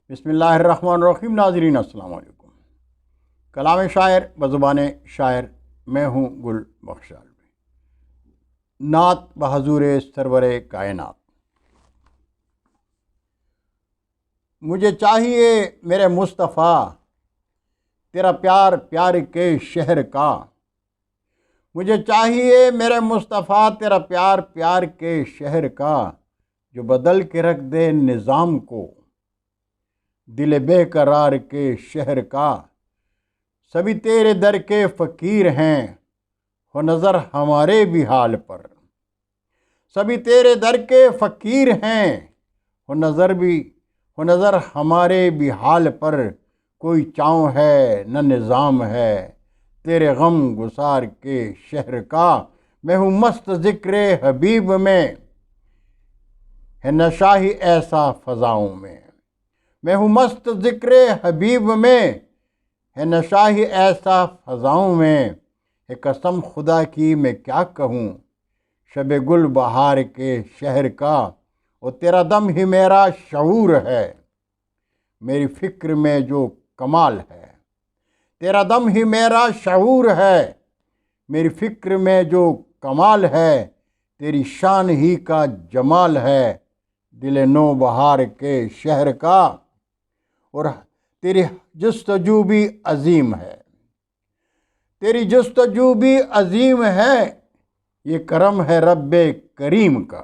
بسم اللہ الرحمن الرحیم۔ ناظرین السلام علیکم۔ کلام شاعر بزبان شاعر، میں ہوں گل بخشال۔ نعت بحضور سرور کائنات۔ مجھے چاہیے میرے مصطفیٰ تیرا پیار پیار کے شہر کا، مجھے چاہیے میرے مصطفیٰ تیرا پیار پیار کے شہر کا، جو بدل کے رکھ دے نظام کو دل بے قرار کے شہر کا۔ سبھی تیرے در کے فقیر ہیں، ہو نظر ہمارے بھی حال پر، سبھی تیرے در کے فقیر ہیں، ہو نظر ہمارے بھی حال پر۔ کوئی چاؤں ہے نہ نظام ہے تیرے غم گسار کے شہر کا، میں ہوں مست ذکر حبیب میں ہے نشہ ہی ایسا فضاؤں میں، میں ہوں مست ذکر حبیب میں ہے نشہ ہی ایسا فضاؤں میں۔ ہے قسم خدا کی میں کیا کہوں شب گل بہار کے شہر کا، اور تیرا دم ہی میرا شعور ہے میری فکر میں جو کمال ہے، تیرا دم ہی میرا شعور ہے میری فکر میں جو کمال ہے، تیری شان ہی کا جمال ہے دل نو بہار کے شہر کا، اور تیری جستجو بھی عظیم ہے، تیری جستجو بھی عظیم ہے، یہ کرم ہے رب کریم کا،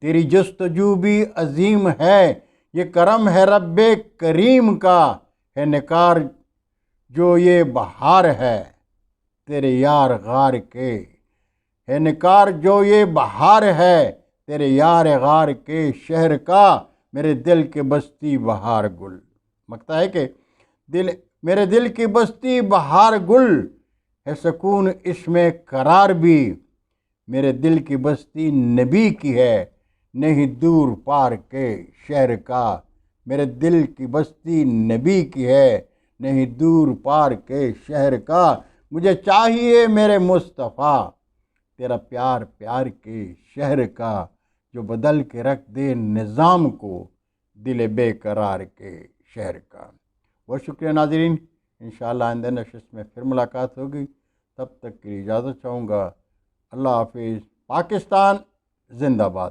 تیری جستجو بھی عظیم ہے، یہ کرم ہے رب کریم کا۔ ہے نکار جو یہ بہار ہے تیرے یار غار کے، ہے نکار جو یہ بہار ہے تیرے یار غار کے شہر کا، میرے دل کے بستی بہار گل۔ مکتا ہے کہ میرے دل کی بستی بہار گل ہے، سکون اس میں قرار بھی میرے دل کی بستی نبی کی ہے، نہیں دور پار کے شہر کا، میرے دل کی بستی نبی کی ہے، نہیں دور پار کے شہر کا۔ مجھے چاہیے میرے مصطفیٰ تیرا پیار پیار کے شہر کا، جو بدل کے رکھ دے نظام کو دل بے قرار کے شہر کا۔ بہت شکریہ ناظرین، انشاءاللہ آئندہ نشست میں پھر ملاقات ہوگی، تب تک کے لیے اجازت چاہوں گا۔ اللہ حافظ۔ پاکستان زندہ باد۔